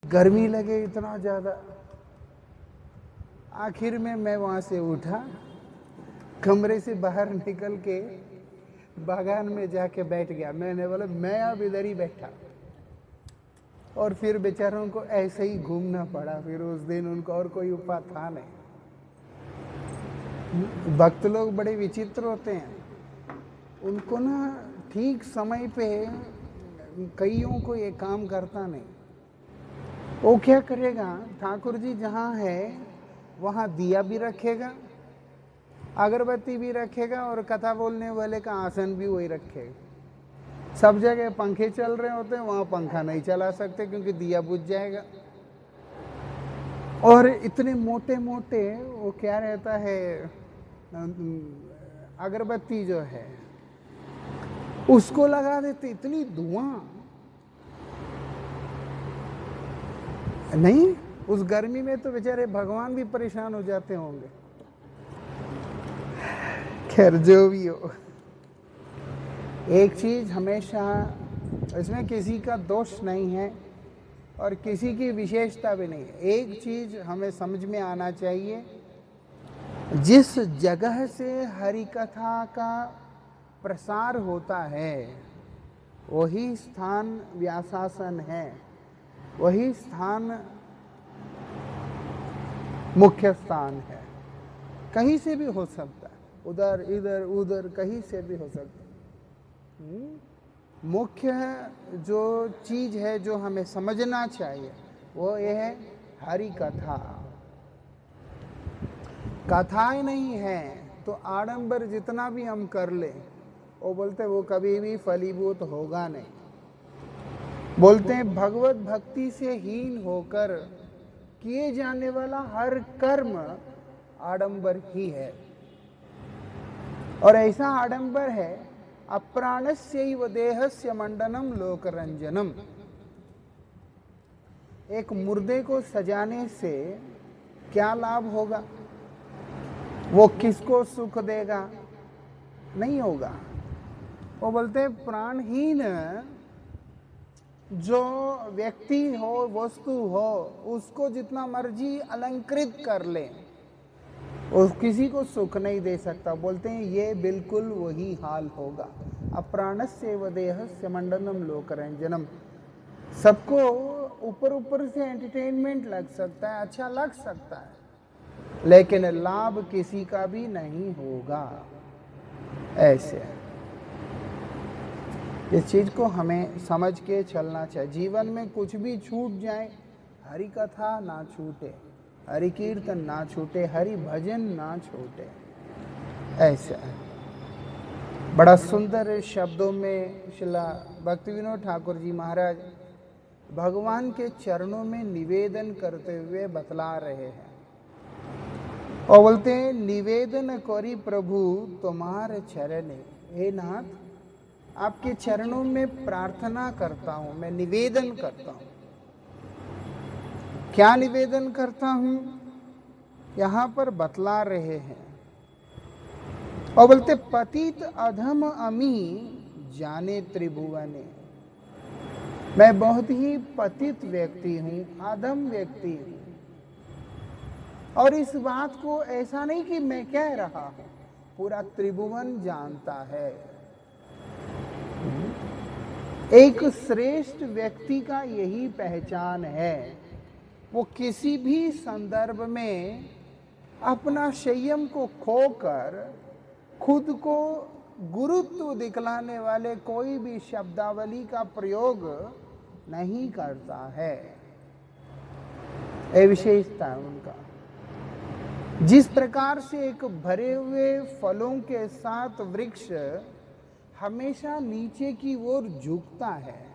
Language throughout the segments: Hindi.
गर्मी लगे इतना ज़्यादा। आखिर में मैं वहाँ से उठा, कमरे से बाहर निकल के बागान में जाके बैठ गया। मैंने बोला मैं अब इधर ही बैठा, और फिर बेचारों को ऐसे ही घूमना पड़ा। फिर उस दिन उनको और कोई उपाय था नहीं। भक्त लोग बड़े विचित्र होते हैं, उनको ना ठीक समय पे कईयों को ये काम करता नहीं। वो क्या करेगा, ठाकुर जी जहाँ है वहाँ दिया भी रखेगा, अगरबत्ती भी रखेगा, और कथा बोलने वाले का आसन भी वही रखेगा। सब जगह पंखे चल रहे होते हैं, वहाँ पंखा नहीं चला सकते क्योंकि दिया बुझ जाएगा। और इतने मोटे मोटे वो क्या रहता है, अगरबत्ती जो है उसको लगा देते, इतनी धुआं। नहीं, उस गर्मी में तो बेचारे भगवान भी परेशान हो जाते होंगे। खैर जो भी हो, एक चीज हमेशा, इसमें किसी का दोष नहीं है और किसी की विशेषता भी नहीं है। एक चीज हमें समझ में आना चाहिए, जिस जगह से हरि कथा का प्रसार होता है वही स्थान व्यासासन है, वही स्थान मुख्य स्थान है। कहीं से भी हो सकता है, उधर इधर उधर कहीं से भी हो सकता है। मुख्य जो चीज है जो हमें समझना चाहिए वो ये है हरि कथा। कथाएं नहीं है तो आडंबर जितना भी हम कर ले, वो बोलते वो कभी भी फलीभूत होगा नहीं। बोलते हैं भगवत भक्ति से हीन होकर किए जाने वाला हर कर्म आडंबर ही है। और ऐसा आडंबर है, अप्राणस्यैव देहस्य मंडनम लोकरंजनम। एक मुर्दे को सजाने से क्या लाभ होगा, वो किसको सुख देगा, नहीं होगा। वो बोलते हैं प्राणहीन जो व्यक्ति हो, वस्तु हो, उसको जितना मर्जी अलंकृत कर ले, वो किसी को सुख नहीं दे सकता। बोलते हैं ये बिल्कुल वही हाल होगा। अप्राणस्यैव देहस्य मंडनम लोकरंजनम। सबको ऊपर ऊपर से एंटरटेनमेंट लग सकता है, अच्छा लग सकता है, लेकिन लाभ किसी का भी नहीं होगा। ऐसे इस चीज को हमें समझ के चलना चाहिए। जीवन में कुछ भी छूट जाए, हरि कथा ना छूटे, हरि कीर्तन ना छूटे, हरि भजन ना छूटे। ऐसा बड़ा सुंदर शब्दों में श्रीला भक्ति विनोद ठाकुर जी महाराज भगवान के चरणों में निवेदन करते हुए बतला रहे हैं, और बोलते हैं निवेदन करी प्रभु तुम्हारे चरण। हे नाथ, आपके चरणों में प्रार्थना करता हूं, मैं निवेदन करता हूं। क्या निवेदन करता हूं, यहां पर बतला रहे हैं। और बोलते पतित अधम अमी जाने त्रिभुवने। मैं बहुत ही पतित व्यक्ति हूं, अधम व्यक्ति हूं, और इस बात को ऐसा नहीं कि मैं कह रहा हूं, पूरा त्रिभुवन जानता है। एक श्रेष्ठ व्यक्ति का यही पहचान है, वो किसी भी संदर्भ में अपना संयम को खोकर खुद को गुरुत्व दिखलाने वाले कोई भी शब्दावली का प्रयोग नहीं करता है। ये विशेषता है उनका। जिस प्रकार से एक भरे हुए फलों के साथ वृक्ष हमेशा नीचे की ओर झुकता है,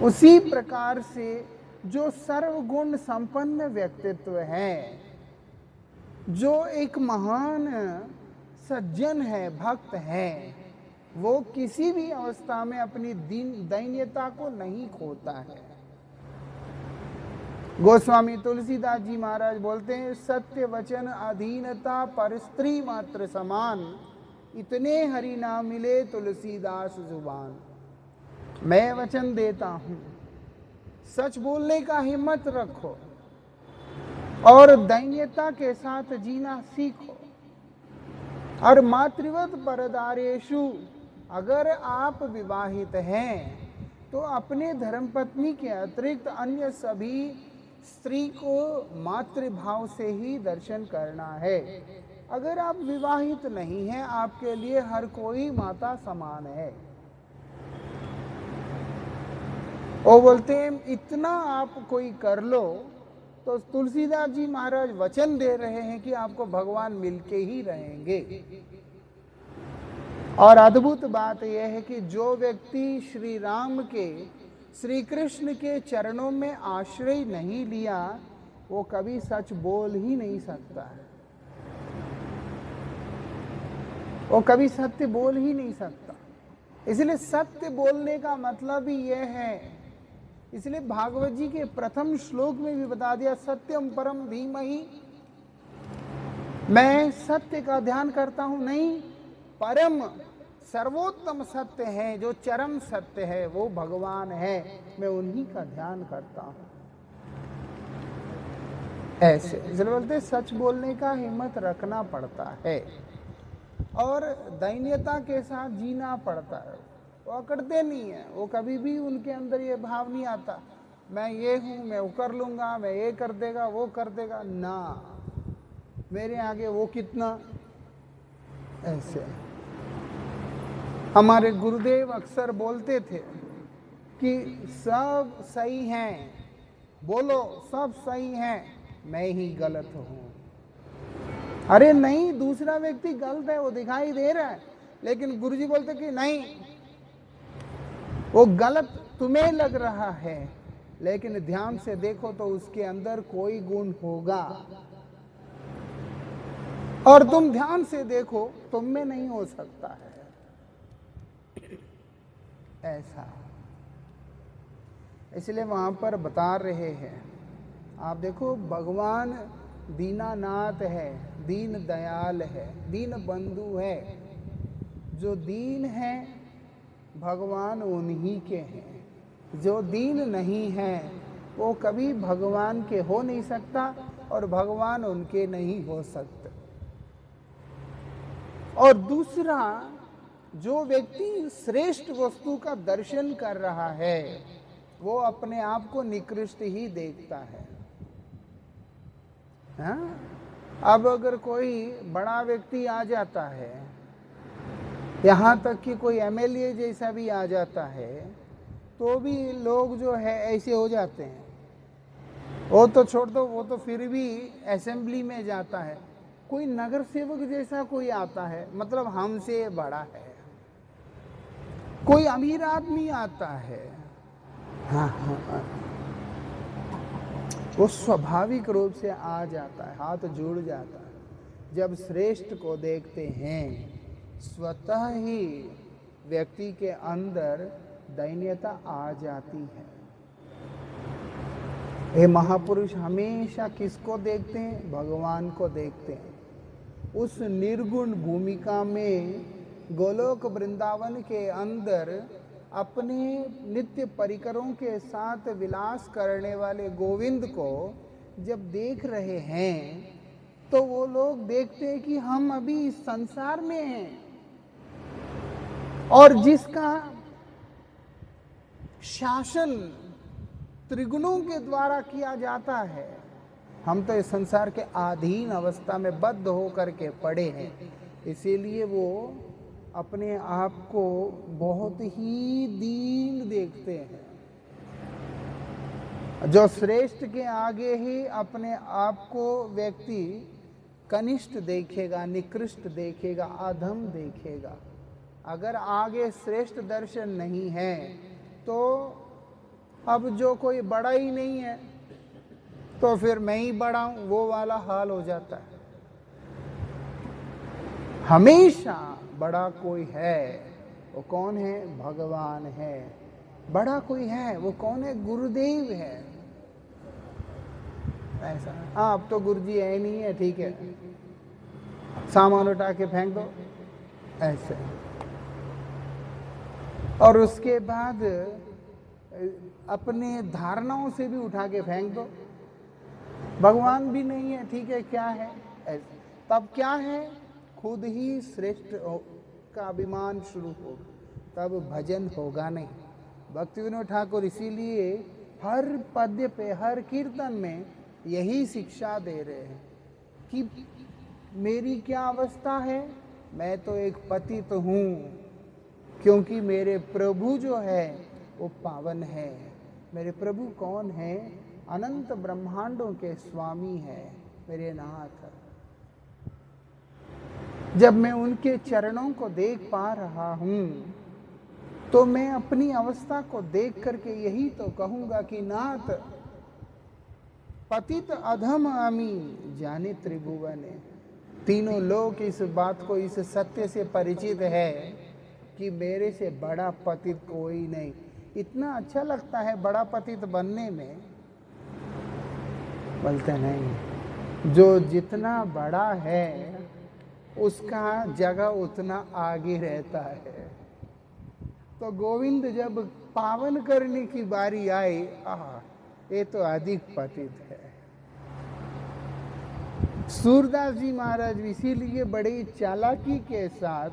उसी प्रकार से जो सर्वगुण संपन्न व्यक्तित्व है, जो एक महान सज्जन है, भक्त है, वो किसी भी अवस्था में अपनी दैन्यता को नहीं खोता है। गोस्वामी तुलसीदास जी महाराज बोलते हैं सत्य वचन अधीनता पर स्त्री मात्र समान, इतने हरि ना मिले तुलसीदास जुबान। मैं वचन देता हूं सच बोलने का हिम्मत रखो और दैन्यता के साथ जीना सीखो। और मातृवत परदारेषु, अगर आप विवाहित हैं तो अपने धर्मपत्नी के अतिरिक्त अन्य सभी स्त्री को मातृभाव से ही दर्शन करना है। अगर आप विवाहित नहीं हैं, आपके लिए हर कोई माता समान है। वो बोलते हैं इतना आप कोई कर लो, तो तुलसीदास जी महाराज वचन दे रहे हैं कि आपको भगवान मिलके ही रहेंगे। और अद्भुत बात यह है कि जो व्यक्ति श्री राम के, श्री कृष्ण के चरणों में आश्रय नहीं लिया, वो कभी सच बोल ही नहीं सकता है। वो कभी सत्य बोल ही नहीं सकता। इसलिए सत्य बोलने का मतलब ही यह है, इसलिए भागवत जी के प्रथम श्लोक में भी बता दिया, सत्यम परम धीमहि। मैं सत्य का ध्यान करता हूं, नहीं, परम सर्वोत्तम सत्य है, जो चरम सत्य है वो भगवान है, मैं उन्हीं का ध्यान करता हूं। ऐसे इसलिए बोलते सच बोलने का हिम्मत रखना पड़ता है और दैन्यता के साथ जीना पड़ता है। वो अकड़ते नहीं है, वो कभी भी उनके अंदर ये भाव नहीं आता मैं ये हूं, मैं वो कर लूंगा, मैं ये कर देगा, वो कर देगा ना, मेरे आगे वो कितना। ऐसे हमारे गुरुदेव अक्सर बोलते थे कि सब सही हैं, बोलो सब सही हैं, मैं ही गलत हूं। अरे नहीं, दूसरा व्यक्ति गलत है, वो दिखाई दे रहा है, लेकिन गुरुजी बोलते कि नहीं, वो गलत तुम्हें लग रहा है, लेकिन ध्यान से देखो तो उसके अंदर कोई गुण होगा, और तुम ध्यान से देखो तुम में नहीं हो सकता है। ऐसा इसलिए वहां पर बता रहे हैं, आप देखो भगवान दीनानाथ है, दीन दयाल है, दीन बंधु है। जो दीन है भगवान उन्हीं के हैं, जो दीन नहीं है वो कभी भगवान के हो नहीं सकता और भगवान उनके नहीं हो सकते। और दूसरा, जो व्यक्ति श्रेष्ठ वस्तु का दर्शन कर रहा है वो अपने आप को निकृष्ट ही देखता है। हाँ? अब अगर कोई बड़ा व्यक्ति आ जाता है, यहाँ तक कि कोई एमएलए जैसा भी आ जाता है, तो भी लोग जो है ऐसे हो जाते हैं। वो तो छोड़ दो, वो तो फिर भी असेंबली में जाता है। कोई नगर सेवक जैसा कोई आता है, मतलब हमसे बड़ा है। कोई अमीर आदमी आता है, हाँ, वो स्वाभाविक रूप से आ जाता है, हाथ जुड़ जाता है। जब श्रेष्ठ को देखते हैं, स्वतः ही व्यक्ति के अंदर दैन्यता आ जाती है। ये महापुरुष हमेशा किसको देखते हैं? भगवान को देखते हैं। उस निर्गुण भूमिका में गोलोक वृंदावन के अंदर अपने नित्य परिकरों के साथ विलास करने वाले गोविंद को जब देख रहे हैं, तो वो लोग देखते हैं कि हम अभी इस संसार में हैं और जिसका शासन त्रिगुणों के द्वारा किया जाता है, हम तो इस संसार के अधीन अवस्था में बद्ध होकर के पड़े हैं। इसीलिए वो अपने आप को बहुत ही दीन देखते हैं। जो श्रेष्ठ के आगे ही अपने आप को व्यक्ति कनिष्ठ देखेगा, निकृष्ट देखेगा, अधम देखेगा। अगर आगे श्रेष्ठ दर्शन नहीं है तो अब जो कोई बड़ा ही नहीं है तो फिर मैं ही बड़ा हूं, वो वाला हाल हो जाता है। हमेशा बड़ा कोई है, वो कौन है? भगवान है। बड़ा कोई है, वो कौन है? गुरुदेव है। ऐसा, हाँ अब तो गुरुजी है नहीं है, ठीक है, सामान उठा के फेंक दो, ऐसे। और उसके बाद अपने धारणाओं से भी उठा के फेंक दो। भगवान भी नहीं है, ठीक है, क्या है तब क्या है, खुद ही श्रेष्ठ का अभिमान शुरू होगा, तब भजन होगा नहीं। भक्ति विनोद ठाकुर इसीलिए हर पद्य पे, हर कीर्तन में यही शिक्षा दे रहे हैं कि मेरी क्या अवस्था है, मैं तो एक पतित हूँ, क्योंकि मेरे प्रभु जो है वो पावन है। मेरे प्रभु कौन है? अनंत ब्रह्मांडों के स्वामी है मेरे नाथ। जब मैं उनके चरणों को देख पा रहा हूँ तो मैं अपनी अवस्था को देख करके यही तो कहूँगा कि नाथ पतित अधम अमी जाने त्रिभुवन। तीनों लोग इस बात को, इस सत्य से परिचित है कि मेरे से बड़ा पतित कोई नहीं। इतना अच्छा लगता है बड़ा पतित बनने में, बोलते नहीं, जो जितना बड़ा है उसका जगह उतना आगे रहता है। तो गोविंद जब पावन करने की बारी आई, ये तो अधिक पतित है। सूरदास जी महाराज इसीलिए बड़ी चालाकी के साथ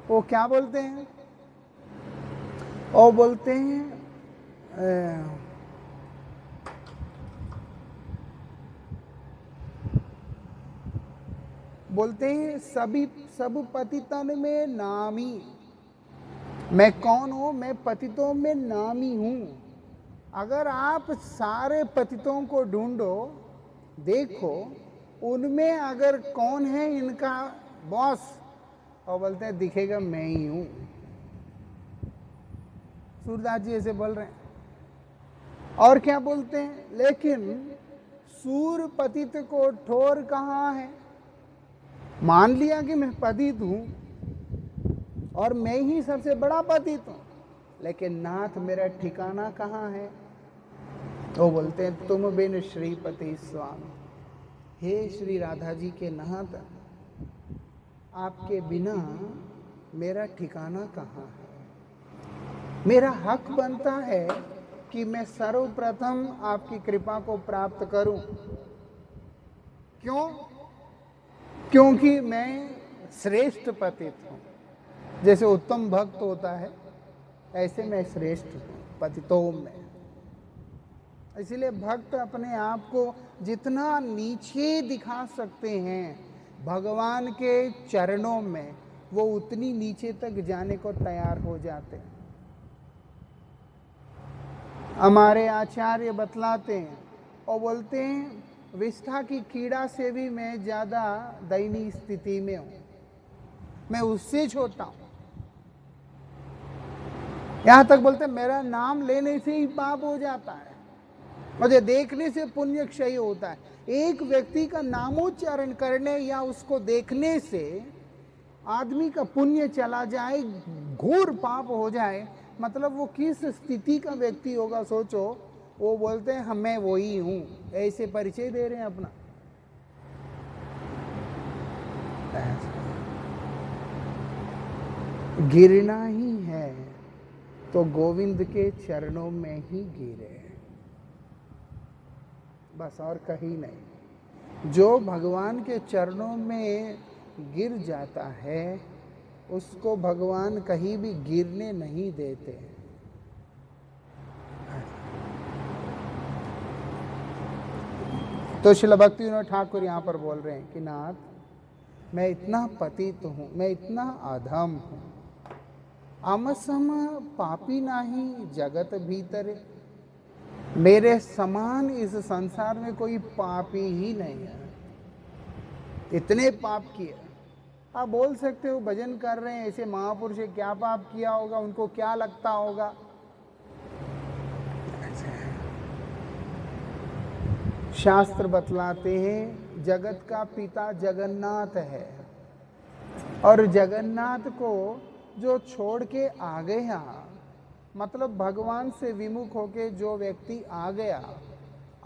वो क्या बोलते हैं, वो बोलते हैं सब पतितन में नामी। मैं कौन हूँ? मैं पतितों में नामी हूँ। अगर आप सारे पतितों को ढूंढो, देखो उनमें अगर कौन है इनका बॉस, और बोलते हैं दिखेगा मैं ही हूँ। सूरदास जी ऐसे बोल रहे हैं। और क्या बोलते हैं, लेकिन सूर पतित को ठोर कहाँ है? मान लिया कि मैं पतित हूँ और मैं ही सबसे बड़ा पतित हूँ, लेकिन नाथ मेरा ठिकाना कहाँ है? वो बोलते हैं तुम बिन श्रीपति स्वामी। हे श्री राधा जी के नाथ, आपके बिना मेरा ठिकाना कहाँ है? मेरा हक बनता है कि मैं सर्वप्रथम आपकी कृपा को प्राप्त करूं। क्यों? क्योंकि मैं श्रेष्ठ पतित हूँ। जैसे उत्तम भक्त होता है, ऐसे मैं श्रेष्ठ हूँ पतितों में। इसलिए भक्त अपने आप को जितना नीचे दिखा सकते हैं भगवान के चरणों में, वो उतनी नीचे तक जाने को तैयार हो जाते हैं। हमारे आचार्य बतलाते हैं और बोलते हैं विष्ठा की कीड़ा से भी मैं ज्यादा दयनीय स्थिति में हूं, मैं उससे छोटा हूं। यहां तक बोलते हैं मेरा नाम लेने से ही पाप हो जाता है, मुझे देखने से पुण्य क्षय होता है। एक व्यक्ति का नामोच्चारण करने या उसको देखने से आदमी का पुण्य चला जाए, घोर पाप हो जाए, मतलब वो किस स्थिति का व्यक्ति होगा सोचो। वो बोलते हैं मैं वही हूं, ऐसे परिचय दे रहे हैं अपना। गिरना ही है तो गोविंद के चरणों में ही गिरे, बस और कहीं नहीं। जो भगवान के चरणों में गिर जाता है उसको भगवान कहीं भी गिरने नहीं देते। तो श्रील भक्ति विनोद ठाकुर यहाँ पर बोल रहे हैं कि नाथ मैं इतना पतित हूँ, मैं इतना अधम हूँ, अमसम पापी नाही जगत भीतर। मेरे समान इस संसार में कोई पापी ही नहीं है। इतने पाप किए। आप बोल सकते हो भजन कर रहे हैं, ऐसे महापुरुष क्या पाप किया होगा, उनको क्या लगता होगा। शास्त्र बतलाते हैं जगत का पिता जगन्नाथ है, और जगन्नाथ को जो छोड़ के आ गया, मतलब भगवान से विमुख होके जो व्यक्ति आ गया,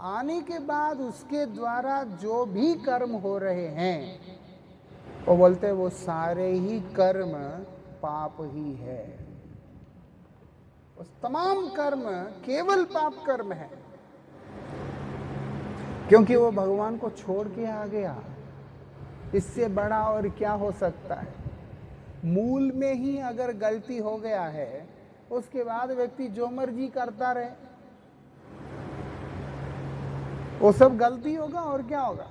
आने के बाद उसके द्वारा जो भी कर्म हो रहे हैं वो बोलते हैं वो सारे ही कर्म पाप ही है। उस तमाम कर्म केवल पाप कर्म है, क्योंकि वो भगवान को छोड़ के आ गया। इससे बड़ा और क्या हो सकता है? मूल में ही अगर गलती हो गया है, उसके बाद व्यक्ति जो मर्जी करता रहे, वो सब गलती होगा और क्या होगा।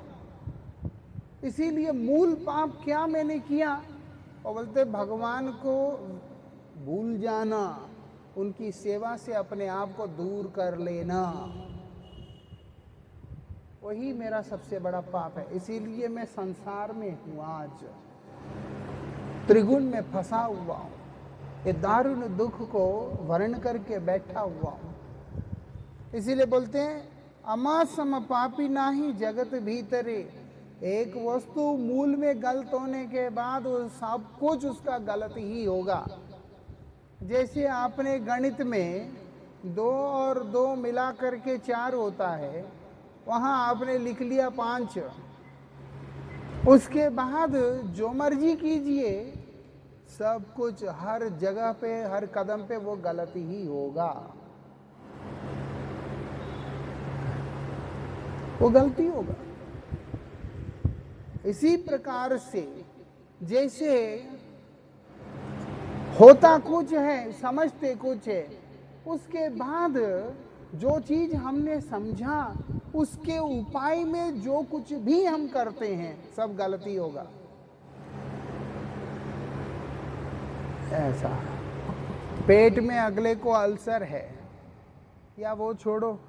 इसीलिए मूल पाप क्या मैंने किया, और बोलते भगवान को भूल जाना, उनकी सेवा से अपने आप को दूर कर लेना, वही मेरा सबसे बड़ा पाप है। इसीलिए मैं संसार में हूं, आज त्रिगुण में फंसा हुआ हूं, ये दारुण दुख को वर्ण करके बैठा हुआ हूं। इसीलिए बोलते हैं अमा सम पापी नाही जगत भीतरे। एक वस्तु मूल में गलत होने के बाद वो सब कुछ उसका गलत ही होगा। जैसे आपने गणित में 2 और 2 मिला करके 4 होता है, वहां आपने लिख लिया 5, उसके बाद जो मर्जी कीजिए, सब कुछ हर जगह पे हर कदम पे वो गलत ही होगा, वो गलती होगा। इसी प्रकार से जैसे होता कुछ है, समझते कुछ है, उसके बाद जो चीज हमने समझा उसके उपाय में जो कुछ भी हम करते हैं सब गलती होगा। ऐसा पेट में अगले को अल्सर है, या वो छोड़ो,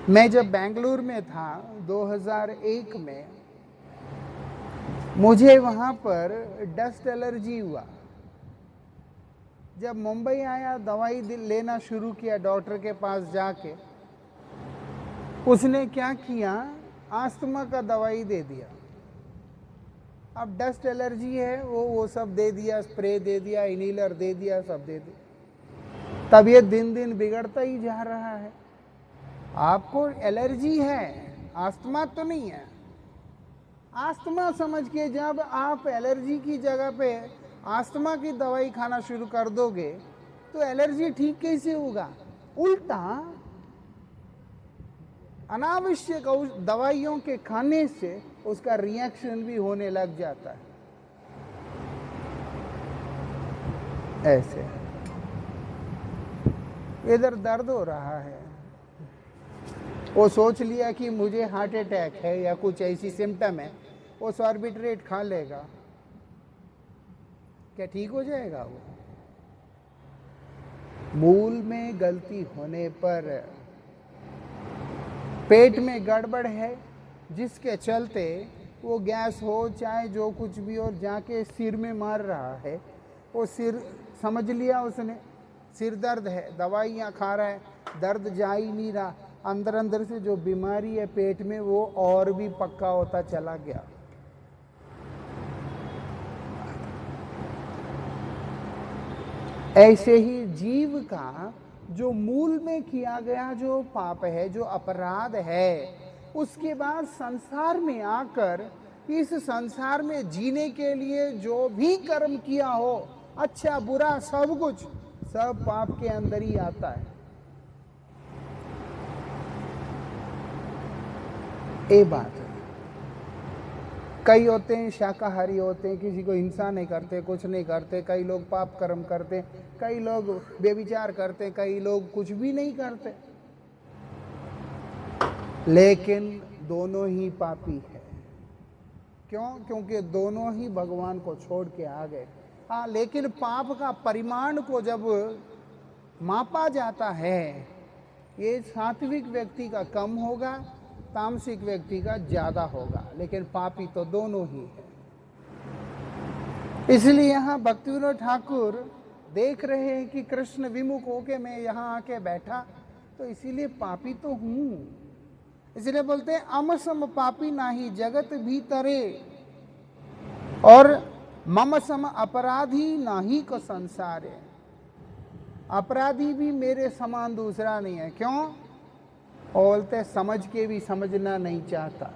मैं जब बेंगलुरु में था 2001 में, मुझे वहां पर डस्ट एलर्जी हुआ। जब मुंबई आया, दवाई लेना शुरू किया डॉक्टर के पास जाके, उसने क्या किया, आस्थमा का दवाई दे दिया। अब डस्ट एलर्जी है, वो सब दे दिया, स्प्रे दे दिया, इनहेलर दे दिया, सब दे दिया। तबीयत दिन दिन बिगड़ता ही जा रहा है। आपको एलर्जी है, आस्थमा तो नहीं है। आस्थमा समझ के जब आप एलर्जी की जगह पे आस्थमा की दवाई खाना शुरू कर दोगे तो एलर्जी ठीक कैसे होगा? उल्टा अनावश्यक दवाइयों के खाने से उसका रिएक्शन भी होने लग जाता है। ऐसे इधर दर्द हो रहा है, वो सोच लिया कि मुझे हार्ट अटैक है या कुछ ऐसी सिम्टम है, वो सॉर्बिट्रेट खा लेगा, क्या ठीक हो जाएगा? वो मूल में गलती होने पर पेट में गड़बड़ है, जिसके चलते वो गैस हो चाहे जो कुछ भी हो, जाके सिर में मार रहा है। वो सिर समझ लिया उसने, सिर दर्द है, दवाइयाँ खा रहा है, दर्द जा ही नहीं रहा। अंदर अंदर से जो बीमारी है पेट में, वो और भी पक्का होता चला गया। ऐसे ही जीव का जो मूल में किया गया जो पाप है, जो अपराध है, उसके बाद संसार में आकर इस संसार में जीने के लिए जो भी कर्म किया हो, अच्छा बुरा सब कुछ, सब पाप के अंदर ही आता है। ये बात है। कई होते हैं शाकाहारी होते हैं, किसी को हिंसा नहीं करते, कुछ नहीं करते। कई लोग पाप कर्म करते, कई लोग व्यभिचार करते, कई लोग कुछ भी नहीं करते, लेकिन दोनों ही पापी है। क्यों? क्योंकि दोनों ही भगवान को छोड़ के आ गए। हाँ, लेकिन पाप का परिमाण को जब मापा जाता है, ये सात्विक व्यक्ति का कम होगा, तामसिक व्यक्ति का ज्यादा होगा, लेकिन पापी तो दोनों ही है। इसलिए यहाँ भक्तिविनोद ठाकुर देख रहे हैं कि कृष्ण विमुख होके मैं यहाँ आके बैठा, तो इसीलिए पापी तो हूँ। इसलिए बोलते हैं अम सम पापी नाही जगत भीतरे, और मम सम अपराधी नाही को संसार है। अपराधी भी मेरे समान दूसरा नहीं है। क्यों? बोलते समझ के भी समझना नहीं चाहता,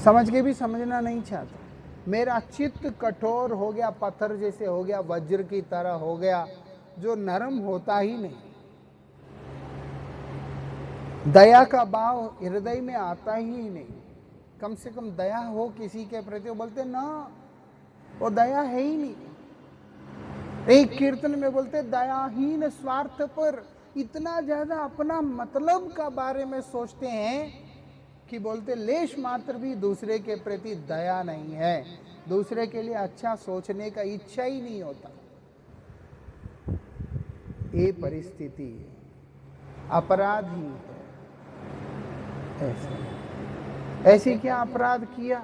समझ के भी समझना नहीं चाहता। मेरा चित्त कठोर हो गया, पत्थर जैसे हो गया, वज्र की तरह हो गया, जो नरम होता ही नहीं। दया का भाव हृदय में आता ही नहीं। कम से कम दया हो किसी के प्रति, वो बोलते ना वो दया है ही नहीं। एक कीर्तन में बोलते दयाहीन स्वार्थ पर, इतना ज्यादा अपना मतलब का बारे में सोचते हैं कि बोलते लेश मात्र भी दूसरे के प्रति दया नहीं है, दूसरे के लिए अच्छा सोचने का इच्छा ही नहीं होता। ये परिस्थिति अपराध ही है। ऐसे क्या अपराध किया?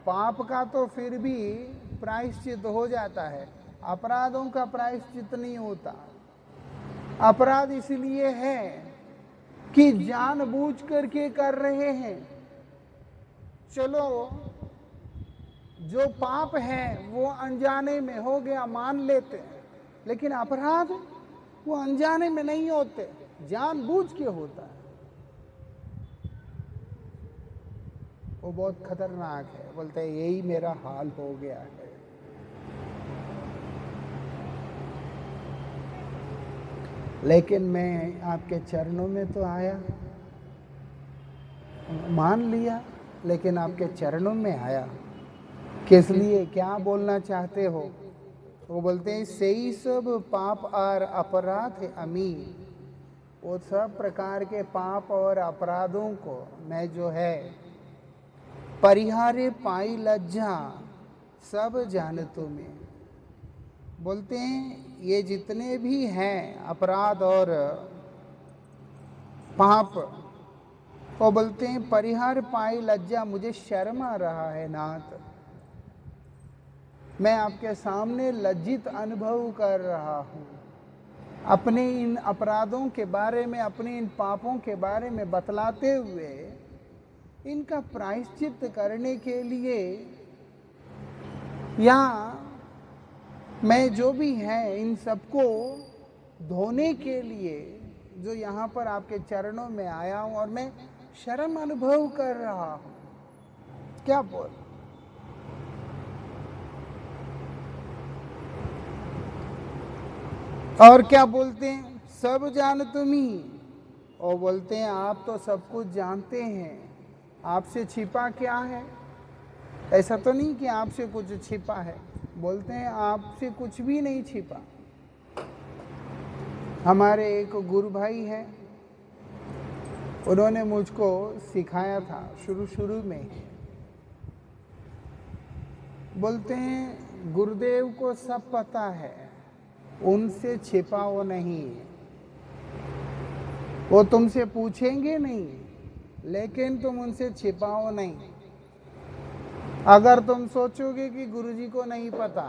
पाप का तो फिर भी प्रायश्चित हो जाता है, अपराधों का प्रायश्चित नहीं होता। अपराध इसलिए है कि जानबूझ करके कर रहे हैं। चलो जो पाप है वो अनजाने में हो गया, मान लेते हैं, लेकिन अपराध वो अनजाने में नहीं होते, जानबूझ के होता है। वो बहुत खतरनाक है। बोलते हैं यही मेरा हाल हो गया है। लेकिन मैं आपके चरणों में तो आया, मान लिया, लेकिन आपके चरणों में आया किस लिए? क्या बोलना चाहते हो? वो बोलते हैं सही सब पाप और अपराध अमी, वो सब प्रकार के पाप और अपराधों को मैं जो है परिहारे पाई लज्जा सब जानतों में। बोलते हैं ये जितने भी हैं अपराध और पाप, वो बोलते हैं परिहार पाई लज्जा, मुझे शर्म आ रहा है नाथ, मैं आपके सामने लज्जित अनुभव कर रहा हूँ। अपने इन अपराधों के बारे में, अपने इन पापों के बारे में बतलाते हुए इनका प्रायश्चित करने के लिए, या मैं जो भी है इन सबको धोने के लिए जो यहाँ पर आपके चरणों में आया हूँ, और मैं शर्म अनुभव कर रहा हूँ। क्या बोल? और क्या बोलते हैं? सब जान तुम ही। और बोलते हैं आप तो सब कुछ जानते हैं, आपसे छिपा क्या है? ऐसा तो नहीं कि आपसे कुछ छिपा है। बोलते हैं आपसे कुछ भी नहीं छिपा। हमारे एक गुरु भाई हैं, उन्होंने मुझको सिखाया था शुरू में। बोलते हैं गुरुदेव को सब पता है, उनसे छिपा वो नहीं है। वो तुमसे पूछेंगे नहीं, लेकिन तुम उनसे छिपाओ नहीं। अगर तुम सोचोगे कि गुरुजी को नहीं पता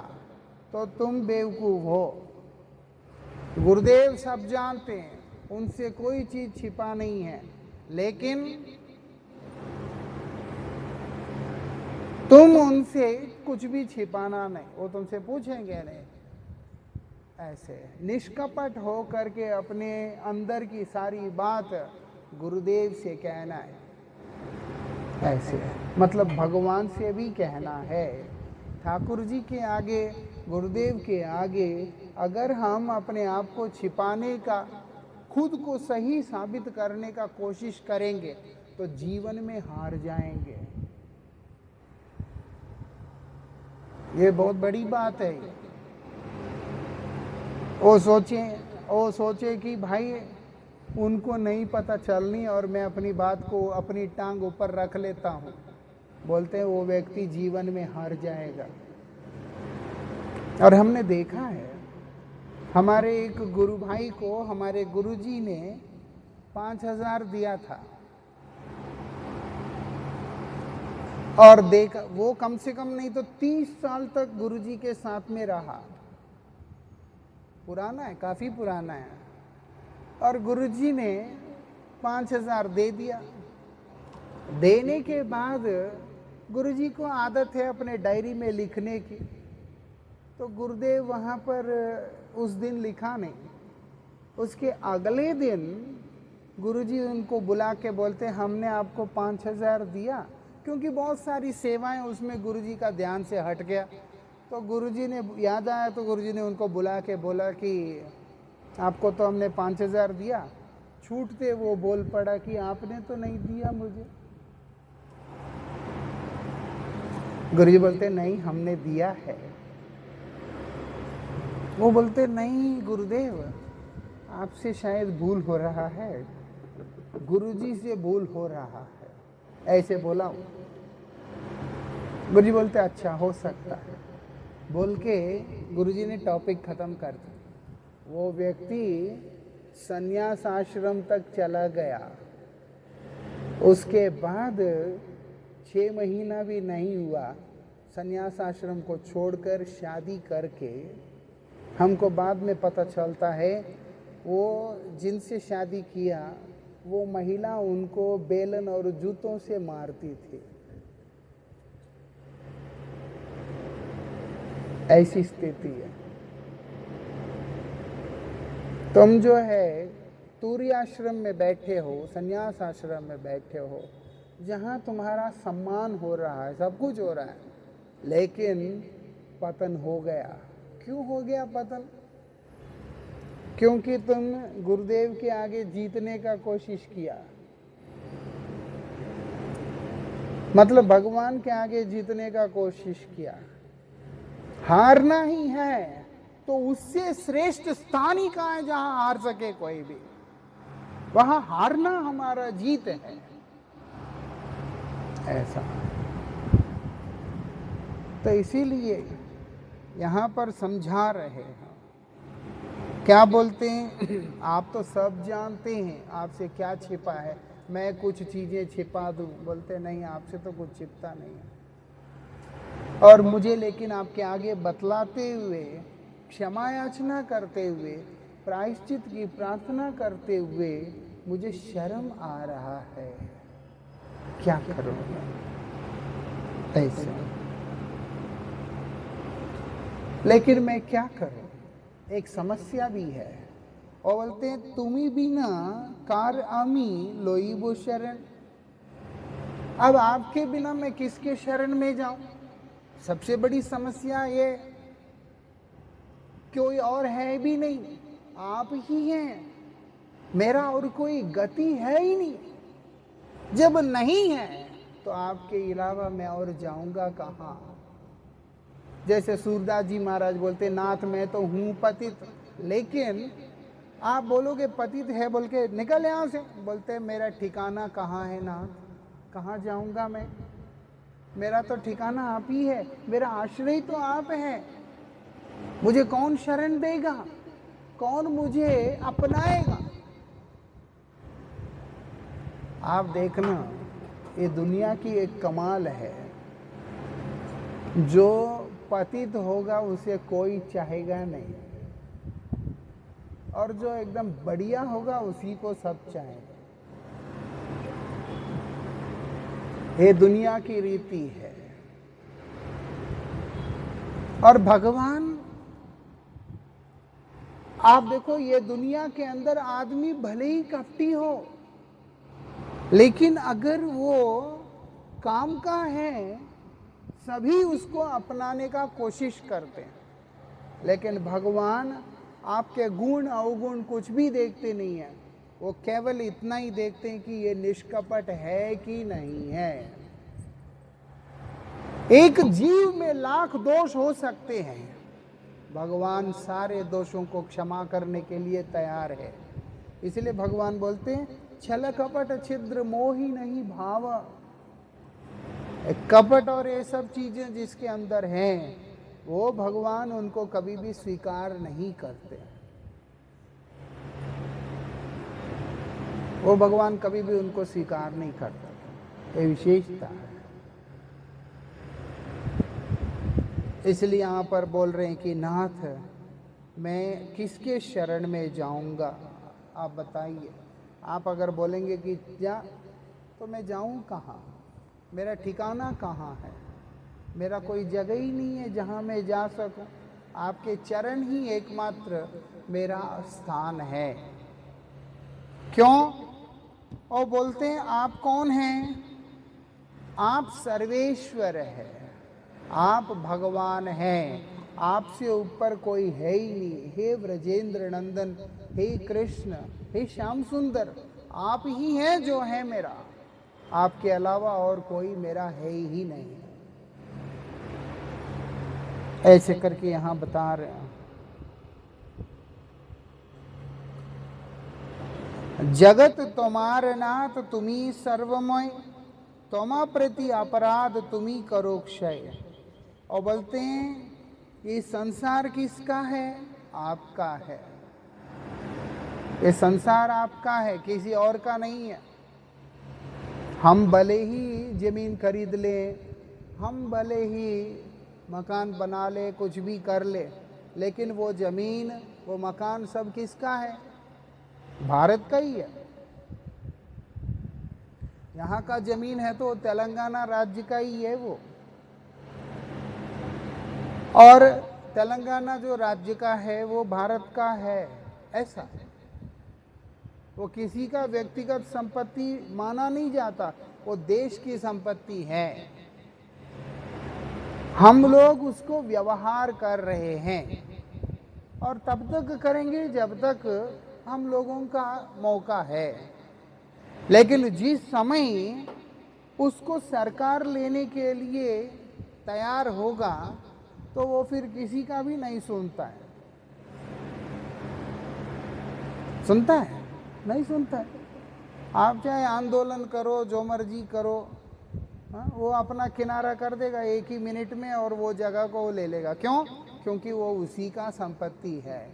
तो तुम बेवकूफ हो। गुरुदेव सब जानते हैं, उनसे कोई चीज छिपा नहीं है, लेकिन तुम उनसे कुछ भी छिपाना नहीं, वो तुमसे पूछेंगे नहीं। ऐसे निष्कपट हो करके अपने अंदर की सारी बात गुरुदेव से कहना है। ऐसे मतलब भगवान से भी कहना है। ठाकुर जी के आगे, गुरुदेव के आगे अगर हम अपने आप को छिपाने का, खुद को सही साबित करने का कोशिश करेंगे तो जीवन में हार जाएंगे। ये बहुत बड़ी बात है। वो सोचे कि भाई उनको नहीं पता चलनी और मैं अपनी बात को, अपनी टांग ऊपर रख लेता हूँ। बोलते हैं वो व्यक्ति जीवन में हार जाएगा। और हमने देखा है, हमारे एक गुरु भाई को हमारे गुरुजी ने 5,000 दिया था, और देखा वो कम से कम नहीं तो 30 साल तक गुरुजी के साथ में रहा। पुराना है, काफी पुराना है। और गुरुजी ने 5,000 दे दिया। देने के बाद गुरुजी को आदत है अपने डायरी में लिखने की, तो गुरुदेव वहाँ पर उस दिन लिखा नहीं। उसके अगले दिन गुरुजी उनको बुला के बोलते हमने आपको 5,000 दिया, क्योंकि बहुत सारी सेवाएं उसमें गुरुजी का ध्यान से हट गया। तो गुरुजी ने याद आया तो गुरुजी ने उनको बुला के बोला कि आपको तो हमने 5,000 दिया। छूटते वो बोल पड़ा कि आपने तो नहीं दिया मुझे। गुरुजी बोलते नहीं, हमने दिया है। वो बोलते नहीं गुरुदेव, आपसे शायद भूल हो रहा है, गुरुजी से भूल हो रहा है, ऐसे बोला। गुरुजी बोलते अच्छा हो सकता है, बोल के गुरुजी ने टॉपिक खत्म कर दिया। वो व्यक्ति संन्यास आश्रम तक चला गया। उसके बाद 6 महीना भी नहीं हुआ, संन्यास आश्रम को छोड़कर शादी करके, हमको बाद में पता चलता है वो जिनसे शादी किया वो महिला उनको बेलन और जूतों से मारती थी। ऐसी स्थिति है। तुम जो है तूर्य आश्रम में बैठे हो, संन्यास आश्रम में बैठे हो, जहाँ तुम्हारा सम्मान हो रहा है, सब कुछ हो रहा है, लेकिन पतन हो गया। क्यों हो गया पतन? क्योंकि तुम गुरुदेव के आगे जीतने का कोशिश किया, मतलब भगवान के आगे जीतने का कोशिश किया। हारना ही है तो उससे श्रेष्ठ स्थान ही कहाँ है जहां हार सके कोई भी। वहां हारना हमारा जीत है, ऐसा। तो इसीलिए यहां पर समझा रहे हैं। क्या बोलते हैं? आप तो सब जानते हैं, आपसे क्या छिपा है, मैं कुछ चीजें छिपा दूं। बोलते नहीं, आपसे तो कुछ छिपता नहीं है। और मुझे लेकिन आपके आगे बतलाते हुए, क्षमा याचना करते हुए, प्रायश्चित की प्रार्थना करते हुए मुझे शर्म आ रहा है। क्या करूं ऐसे? लेकिन मैं क्या करूं? एक समस्या भी है। और बोलते हैं तुम्ही बिना कार आमी लोईबो शरण। अब आपके बिना मैं किसके शरण में जाऊं? सबसे बड़ी समस्या ये, कोई और है भी नहीं, आप ही हैं। मेरा और कोई गति है ही नहीं। जब नहीं है तो आपके अलावा मैं और जाऊंगा कहाँ? जैसे सूरदास जी महाराज बोलते, नाथ मैं तो हूं पतित, लेकिन आप बोलोगे पतित है बोल के निकल यहां से। बोलते मेरा ठिकाना कहाँ है नाथ, कहाँ जाऊंगा मैं? मेरा तो ठिकाना आप ही है, मेरा आश्रय तो आप है। मुझे कौन शरण देगा, कौन मुझे अपनाएगा? आप देखना, ये दुनिया की एक कमाल है, जो पतित होगा उसे कोई चाहेगा नहीं, और जो एकदम बढ़िया होगा उसी को सब चाहेगा। ये दुनिया की रीति है। और भगवान, आप देखो, ये दुनिया के अंदर आदमी भले ही कपटी हो, लेकिन अगर वो काम का है सभी उसको अपनाने का कोशिश करते हैं। लेकिन भगवान आपके गुण अवगुण कुछ भी देखते नहीं है, वो केवल इतना ही देखते हैं कि ये निष्कपट है कि नहीं है। एक जीव में लाख दोष हो सकते हैं, भगवान सारे दोषों को क्षमा करने के लिए तैयार है। इसलिए भगवान बोलते हैं छल कपट छिद्र मोही नहीं भाव। कपट और ये सब चीजें जिसके अंदर हैं, वो भगवान उनको कभी भी स्वीकार नहीं करते। वो भगवान कभी भी उनको स्वीकार नहीं करता, ये विशेषता है। इसलिए यहाँ पर बोल रहे हैं कि नाथ मैं किसके शरण में जाऊंगा, आप बताइए। आप अगर बोलेंगे कि जा, तो मैं जाऊं कहाँ? मेरा ठिकाना कहाँ है? मेरा कोई जगह ही नहीं है जहाँ मैं जा सकूं। आपके चरण ही एकमात्र मेरा स्थान है। क्यों? और बोलते हैं आप कौन हैं? आप सर्वेश्वर है, आप भगवान हैं, आपसे ऊपर कोई है ही नहीं। हे ब्रजेंद्र नंदन, हे कृष्ण, हे श्याम सुंदर, आप ही हैं जो है मेरा, आपके अलावा और कोई मेरा है ही नहीं। ऐसे करके यहां बता रहे हैं। जगत तुम्हार नाथ तुम्ही सर्वमय, तोमा प्रति अपराध तुम्ही करो क्षय। और बोलते हैं ये संसार किसका है? आपका है। ये संसार आपका है, किसी और का नहीं है। हम भले ही जमीन खरीद ले, हम भले ही मकान बना ले, कुछ भी कर ले, लेकिन वो जमीन, वो मकान सब किसका है? भारत का ही है। यहाँ का जमीन है तो तेलंगाना राज्य का ही है वो, और तेलंगाना जो राज्य का है वो भारत का है। ऐसा वो किसी का व्यक्तिगत संपत्ति माना नहीं जाता, वो देश की संपत्ति है। हम लोग उसको व्यवहार कर रहे हैं, और तब तक करेंगे जब तक हम लोगों का मौका है। लेकिन जिस समय उसको सरकार लेने के लिए तैयार होगा तो वो फिर किसी का भी नहीं सुनता है। सुनता है? नहीं सुनता है। आप चाहे आंदोलन करो, जो मर्जी करो, वो अपना किनारा कर देगा 1 ही मिनट में, और वो जगह को वो ले लेगा। क्यों? क्योंकि वो उसी का संपत्ति है।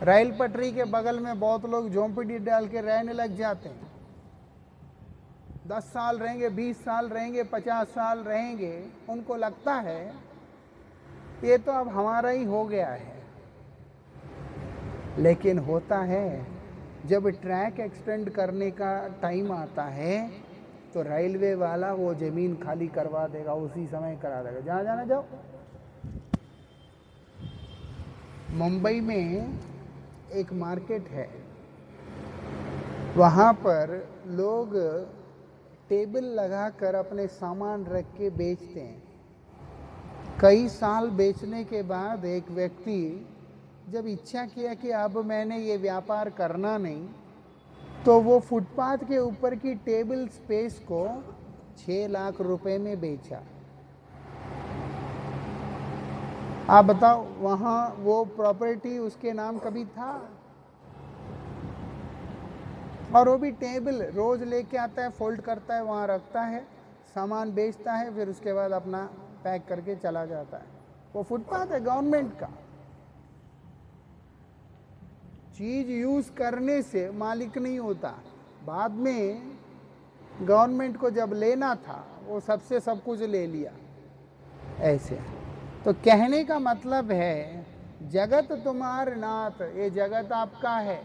रेल पटरी के बगल में बहुत लोग झोंपड़ी डाल के रहने लग जाते हैं। 10 साल रहेंगे, 20 साल रहेंगे, 50 साल रहेंगे, उनको लगता है ये तो अब हमारा ही हो गया है। लेकिन होता है जब ट्रैक एक्सटेंड करने का टाइम आता है तो रेलवे वाला वो जमीन खाली करवा देगा, उसी समय करा देगा। जहाँ जाना जाओ। मुंबई में एक मार्केट है, वहाँ पर लोग टेबल लगाकर अपने सामान रख के बेचते हैं। कई साल बेचने के बाद एक व्यक्ति जब इच्छा किया कि अब मैंने ये व्यापार करना नहीं, तो वो फुटपाथ के ऊपर की टेबल स्पेस को 6 लाख रुपए में बेचा। आप बताओ, वहाँ वो प्रॉपर्टी उसके नाम कभी था? और वो भी टेबल रोज लेके आता है, फोल्ड करता है, वहाँ रखता है, सामान बेचता है, फिर उसके बाद अपना पैक करके चला जाता है। वो फुटपाथ है गवर्नमेंट का। चीज यूज करने से मालिक नहीं होता। बाद में गवर्नमेंट को जब लेना था वो सबसे सब कुछ ले लिया। ऐसे तो कहने का मतलब है जगत तुम्हार नाथ, ये जगत आपका है,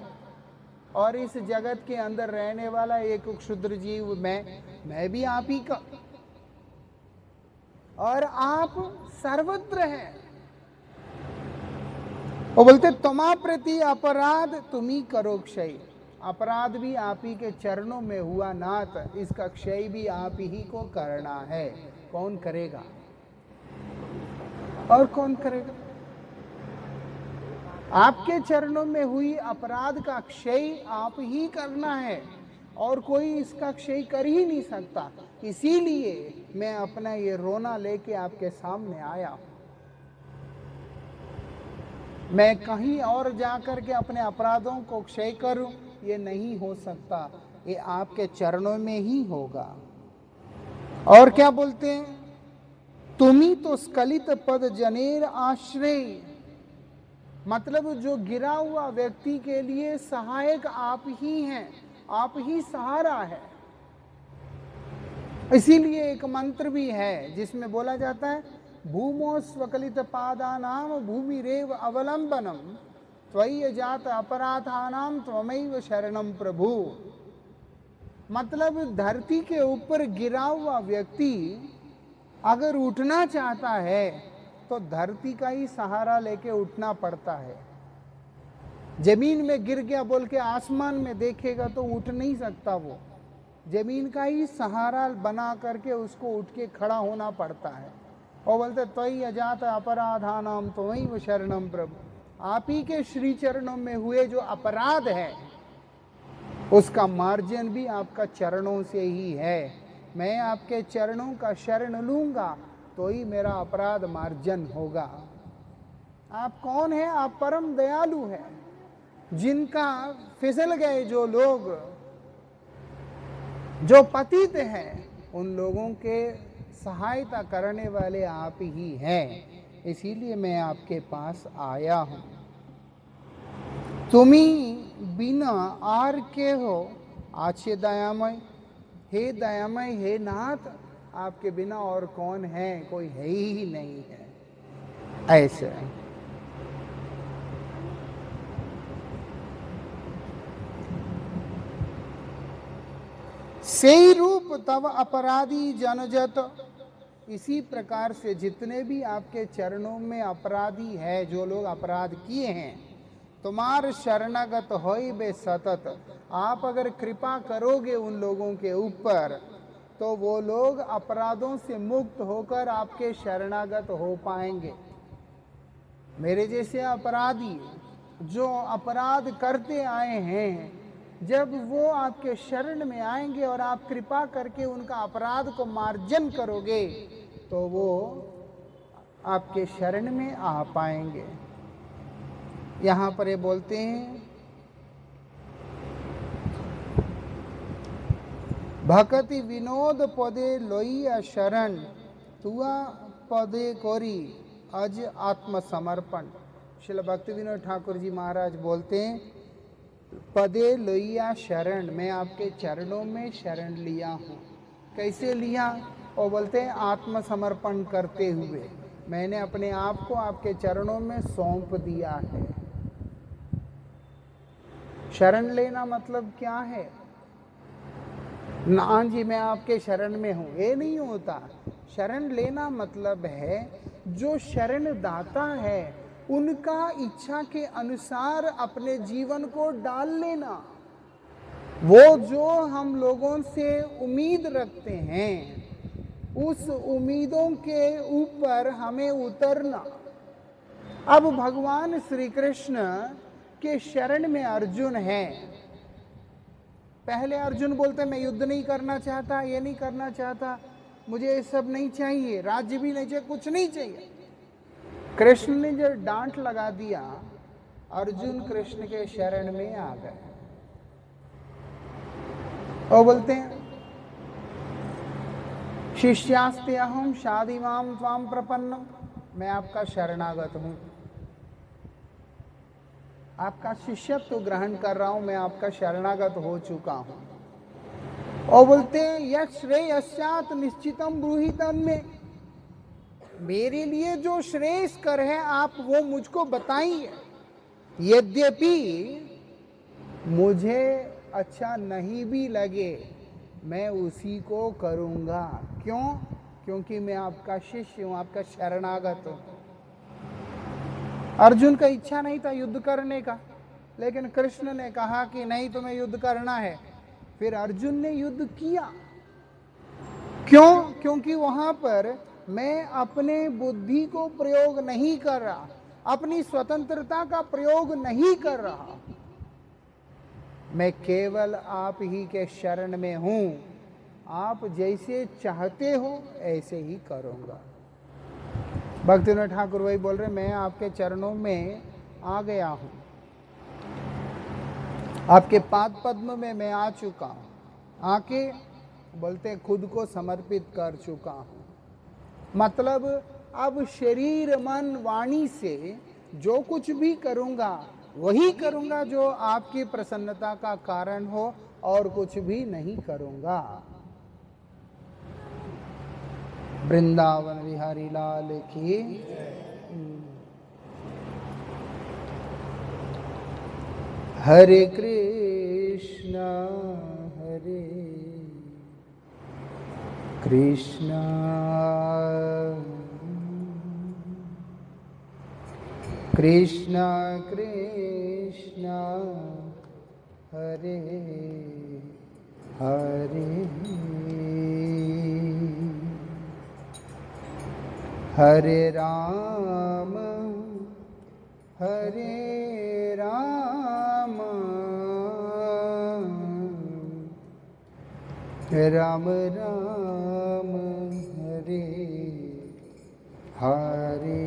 और इस जगत के अंदर रहने वाला एक क्षुद्र जीव मैं भी आप ही का, और आप सर्वत्र हैं। वो बोलते तमा प्रति अपराध तुम्ही करो क्षय। अपराध भी आप ही के चरणों में हुआ नाथ, इसका क्षय भी आप ही को करना है। कौन करेगा? और कौन करेगा? आपके चरणों में हुई अपराध का क्षय आप ही करना है, और कोई इसका क्षय कर ही नहीं सकता। इसीलिए मैं अपना ये रोना लेके आपके सामने आया। मैं कहीं और जाकर के अपने अपराधों को क्षय करूं, ये नहीं हो सकता। ये आपके चरणों में ही होगा। और क्या बोलते हैं? तुम्ही तो स्खलित पद जनेर आश्रय, मतलब जो गिरा हुआ व्यक्ति के लिए सहायक आप ही हैं, आप ही सहारा है। इसीलिए एक मंत्र भी है जिसमें बोला जाता है भूमो स्वकलित पादानाम भूमिरेव अवलंबनम त्वयि जात अपराधानाम त्वमैव शरणम प्रभु। मतलब धरती के ऊपर गिरा हुआ व्यक्ति अगर उठना चाहता है तो धरती का ही सहारा लेके उठना पड़ता है। जमीन में गिर गया बोल के आसमान में देखेगा तो उठ नहीं सकता वो। जमीन का ही सहारा बना करके उसको उठ के खड़ा होना पड़ता है। और बोलते त्वयि अजात अपराधानाम त्वयैव शरणम प्रभु, आप ही के श्री चरणों में हुए जो अपराध है उसका मार्जन भी आपका चरणों से ही है। मैं आपके चरणों का शरण लूंगा तो ही मेरा अपराध मार्जन होगा। आप कौन है? आप परम दयालु हैं। जिनका फिसल गए जो लोग, जो पतित हैं, उन लोगों के सहायता करने वाले आप ही हैं। इसीलिए मैं आपके पास आया हूं। तुम्ही बिना आर के हो आछे दयामय, हे दयामय, हे नाथ, आपके बिना और कौन है? कोई है ही नहीं है। ऐसे से रूप तब अपराधी जनजत, इसी प्रकार से जितने भी आपके चरणों में अपराधी है, जो लोग अपराध किए हैं, तुम्हार शरणागत होई बे सतत, आप अगर कृपा करोगे उन लोगों के ऊपर तो वो लोग अपराधों से मुक्त होकर आपके शरणागत हो पाएंगे। मेरे जैसे अपराधी जो अपराध करते आए हैं, जब वो आपके शरण में आएंगे और आप कृपा करके उनका अपराध को मार्जन करोगे तो वो आपके शरण में आ पाएंगे। यहाँ पर ये बोलते हैं, भक्ति विनोद पदे लोइया शरण, तुआ पदे कोरी अज आत्मसमर्पण। श्रील भक्ति विनोद ठाकुर जी महाराज बोलते हैं, पदे लोइया शरण, मैं आपके चरणों में शरण लिया हूँ। कैसे लिया? और बोलते हैं आत्मसमर्पण करते हुए, मैंने अपने आप को आपके चरणों में सौंप दिया है। शरण लेना मतलब क्या है? ना जी मैं आपके शरण में हूँ, ये नहीं होता। शरण लेना मतलब है जो शरण दाता है उनका इच्छा के अनुसार अपने जीवन को डाल लेना। वो जो हम लोगों से उम्मीद रखते हैं उस उम्मीदों के ऊपर हमें उतरना। अब भगवान श्री कृष्ण के शरण में अर्जुन है। पहले अर्जुन बोलते मैं युद्ध नहीं करना चाहता, ये नहीं करना चाहता, मुझे ये सब नहीं चाहिए, राज्य भी नहीं चाहिए, कुछ नहीं चाहिए। कृष्ण ने जब डांट लगा दिया, अर्जुन कृष्ण के शरण में आ गए और बोलते हैं शिष्यास्ते अहम शादिमाम त्वाम प्रपन्नम, मैं आपका शरणागत हूं, आपका शिष्यत्व तो ग्रहण कर रहा हूं, मैं आपका शरणागत हो चुका हूं। और बोलते हैं यत् श्रेयस्यात् निश्चितम ब्रूहितम में, मेरे लिए जो श्रेयस्कर है आप वो मुझको बताइए। यद्यपि मुझे अच्छा नहीं भी लगे मैं उसी को करूंगा। क्यों? क्योंकि मैं आपका शिष्य हूं, आपका शरणागत हूं। अर्जुन का इच्छा नहीं था युद्ध करने का, लेकिन कृष्ण ने कहा कि नहीं तुम्हें युद्ध करना है। फिर अर्जुन ने युद्ध किया। क्यों? क्योंकि वहां पर मैं अपने बुद्धि को प्रयोग नहीं कर रहा, अपनी स्वतंत्रता का प्रयोग नहीं कर रहा, मैं केवल आप ही के शरण में हूं। आप जैसे चाहते हो ऐसे ही करूंगा। भक्तिविनोद ठाकुर वही बोल रहे, मैं आपके चरणों में आ गया हूं, आपके पाद पद्म में मैं आ चुका हूं, आके बोलते खुद को समर्पित कर चुका हूं। मतलब अब शरीर मन वाणी से जो कुछ भी करूंगा वही करूंगा जो आपकी प्रसन्नता का कारण हो, और कुछ भी नहीं करूंगा। वृंदावन बिहारी लाल की। हरे कृष्णा हरे कृष्णा कृष्णा कृष्णा हरे हरे हरे राम राम राम हरे हरे।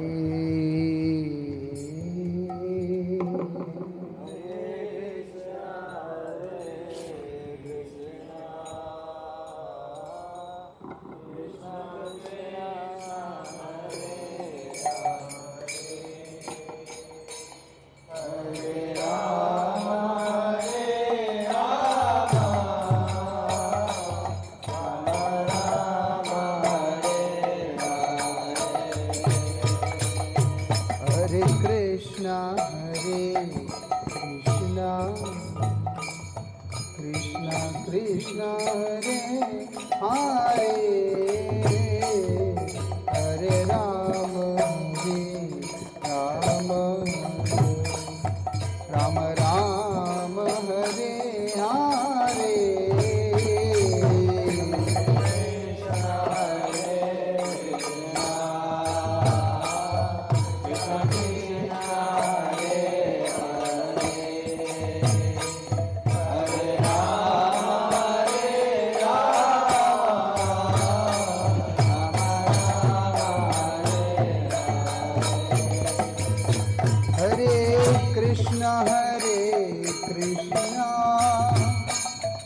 कृष्ण हरे हरे हरे राम राम राम हरे हरे।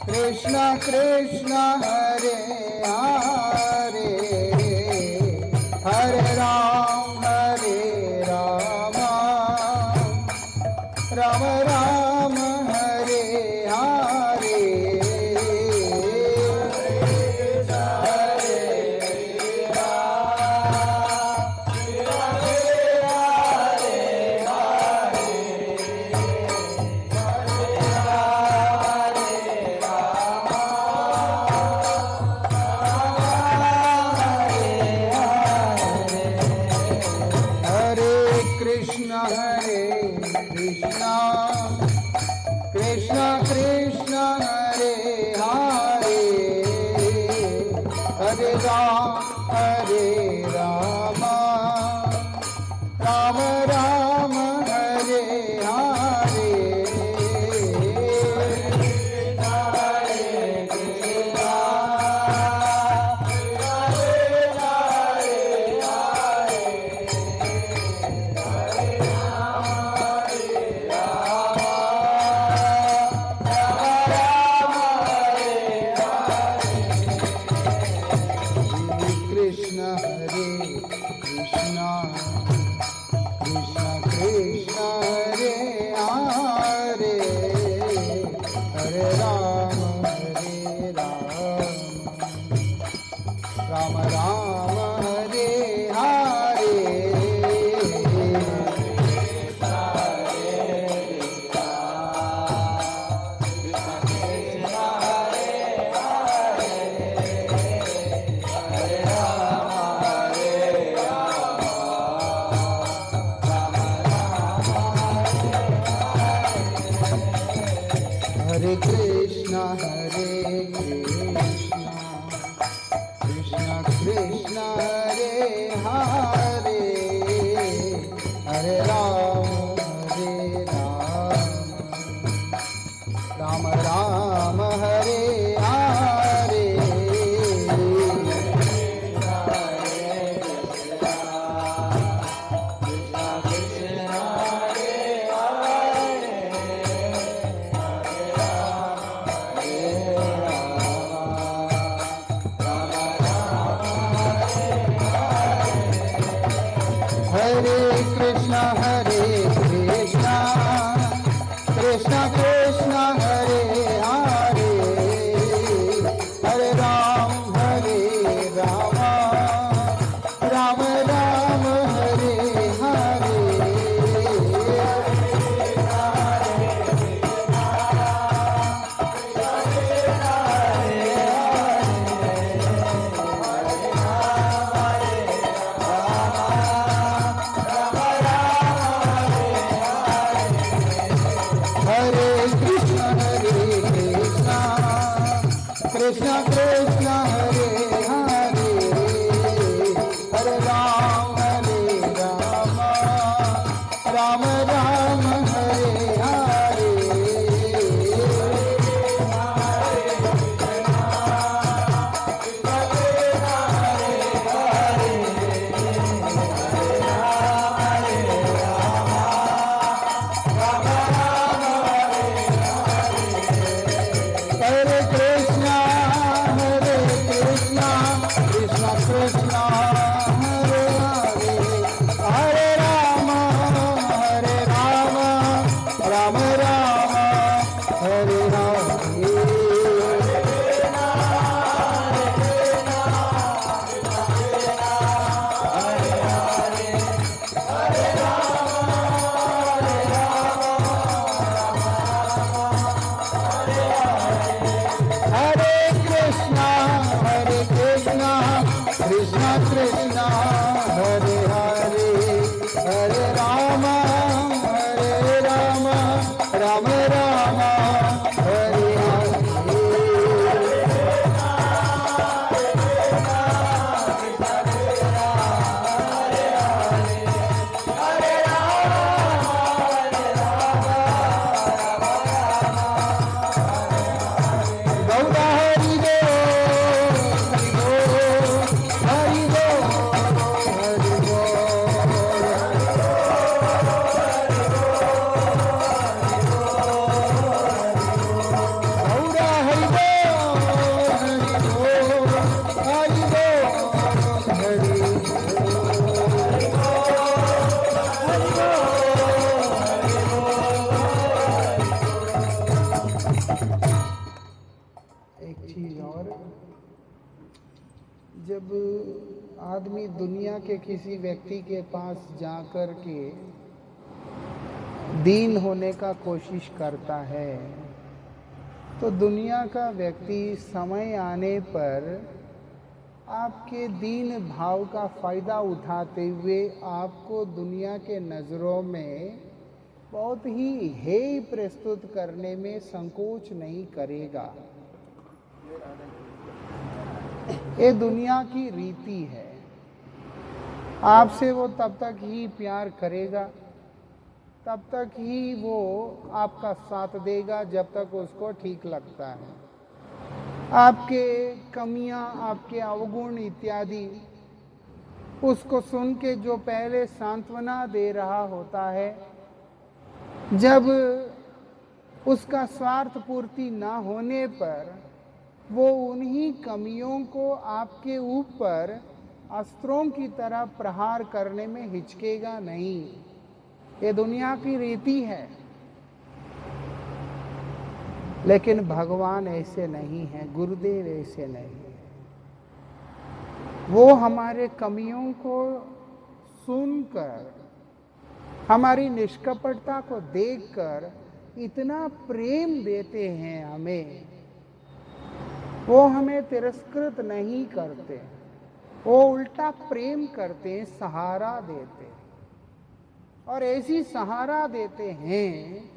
कृष्ण कृष्ण हरे हरे हरे राम राम राम हरे हरे। कृष्ण कृष्ण हरे हरे हरे राम राम राम हरे हरे। राम राम हरे हरे। हरे कृष्ण कृष्ण कृष्ण हरे हरे हरे राम राम राम हरे हरे। हरे कृष्ण कृष्ण कृष्ण हरे हरे हरे राम राम राम हरे हरे। हरे कृष्ण कृष्ण कृष्ण हरे हरे, हरे राम राम राम हरे हरे। हरे कृष्णा कृष्ण कृष्ण हरे हरे, हरे राम राम राम हरे हरे। हरे कृष्णा कृष्ण कृष्ण हरे हरे, हरे राम राम राम हरे हरे। गौरा हरि हरि गौरा हरि एक चीज और, जब आदमी दुनिया के किसी व्यक्ति के पास जाकर के दीन होने का कोशिश करता है, तो दुनिया का व्यक्ति समय आने पर आपके दीन भाव का फायदा उठाते हुए आपको दुनिया के नज़रों में बहुत ही हेय प्रस्तुत करने में संकोच नहीं करेगा। ये दुनिया की रीति है। आपसे वो तब तक ही प्यार करेगा, तब तक ही वो आपका साथ देगा जब तक उसको ठीक लगता है। आपके कमियां, आपके अवगुण इत्यादि उसको सुन के जो पहले सांत्वना दे रहा होता है, जब उसका स्वार्थ पूर्ति ना होने पर वो उन्हीं कमियों को आपके ऊपर अस्त्रों की तरह प्रहार करने में हिचकेगा नहीं। ये दुनिया की रीति है। लेकिन भगवान ऐसे नहीं है, गुरुदेव ऐसे नहीं है। वो हमारे कमियों को सुनकर, हमारी निष्कपटता को देखकर इतना प्रेम देते हैं हमें। वो हमें तिरस्कृत नहीं करते, वो उल्टा प्रेम करते हैं, सहारा देते हैं। और ऐसी सहारा देते हैं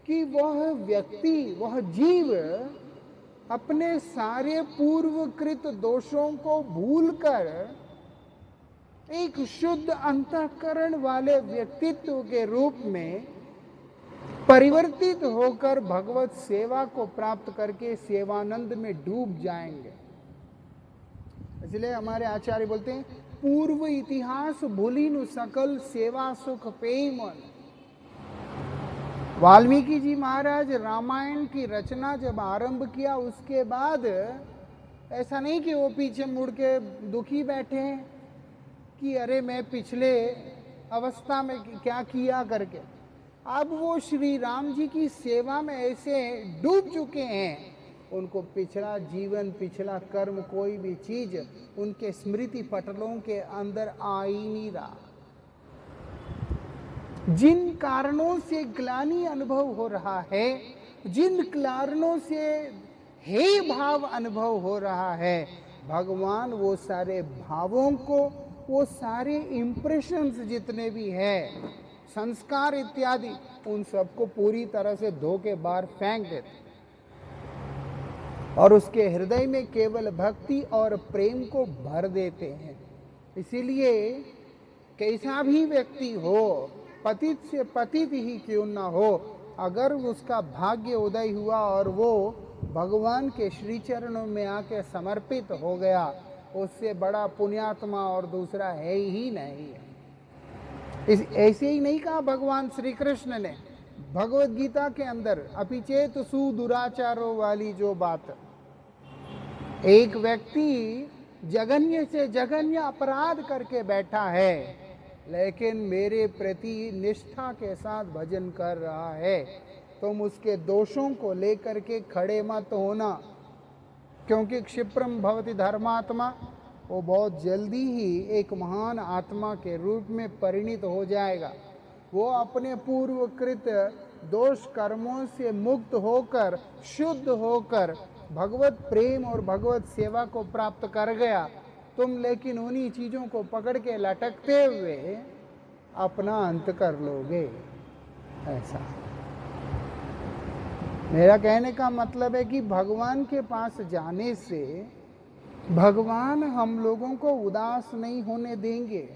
कि वह व्यक्ति, वह जीव अपने सारे पूर्वकृत दोषों को भूलकर एक शुद्ध अंतःकरण वाले व्यक्तित्व के रूप में परिवर्तित होकर भगवत सेवा को प्राप्त करके सेवानंद में डूब जाएंगे। इसलिए हमारे आचार्य बोलते हैं, पूर्व इतिहास भूलिनु सकल सेवा सुख पेई मन। वाल्मीकि जी महाराज रामायण की रचना जब आरंभ किया, उसके बाद ऐसा नहीं कि वो पीछे मुड़ के दुखी बैठे हैं कि अरे मैं पिछले अवस्था में क्या किया करके। अब वो श्री राम जी की सेवा में ऐसे डूब चुके हैं, उनको पिछला जीवन, पिछला कर्म, कोई भी चीज उनके स्मृति पटलों के अंदर आ ही नहीं रहा। जिन कारणों से ग्लानि अनुभव हो रहा है, जिन कारणों से हे भाव अनुभव हो रहा है, भगवान वो सारे भावों को, वो सारे इंप्रेशंस जितने भी है, संस्कार इत्यादि, उन सबको पूरी तरह से धो के बाहर फेंक देते। और उसके हृदय में केवल भक्ति और प्रेम को भर देते हैं। इसीलिए कैसा भी व्यक्ति हो, पतित से पतित ही क्यों ना हो, अगर उसका भाग्य उदय हुआ और वो भगवान के श्री चरणों में आके समर्पित हो गया, उससे बड़ा पुण्यात्मा और दूसरा है ही नहीं। ऐसे ही नहीं कहा भगवान श्री कृष्ण ने भगवत गीता के अंदर, अपिचेत सुदुराचारों वाली जो बात, एक व्यक्ति जघन्य से जघन्य अपराध करके बैठा है, लेकिन मेरे प्रति निष्ठा के साथ भजन कर रहा है, तुम उसके दोषों को लेकर के खड़े मत होना, क्योंकि क्षिप्रम भवति धर्मात्मा, वो बहुत जल्दी ही एक महान आत्मा के रूप में परिणित हो जाएगा। वो अपने पूर्वकृत दोष कर्मों से मुक्त होकर, शुद्ध होकर भगवत प्रेम और भगवत सेवा को प्राप्त कर गया। तुम लेकिन उन्हीं चीज़ों को पकड़ के लटकते हुए अपना अंत कर लोगे। ऐसा मेरा कहने का मतलब है कि भगवान के पास जाने से भगवान हम लोगों को उदास नहीं होने देंगे।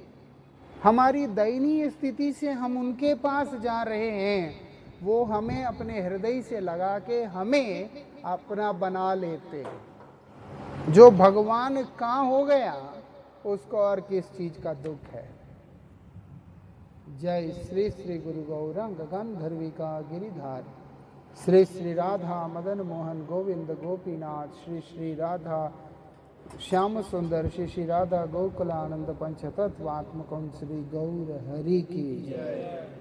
हमारी दयनीय स्थिति से हम उनके पास जा रहे हैं, वो हमें अपने हृदय से लगा के हमें अपना बना लेते हैं। जो भगवान का हो गया उसको और किस चीज का दुख है। जय श्री श्री गुरु गौरांग गंधर्विका गिरिधार, श्री श्री राधा मदन मोहन गोविंद गोपीनाथ, श्री श्री राधा श्याम सुंदर, श्री श्री राधा गोकुलानंद पंचतत्वात्मक श्री गौर हरि की जय।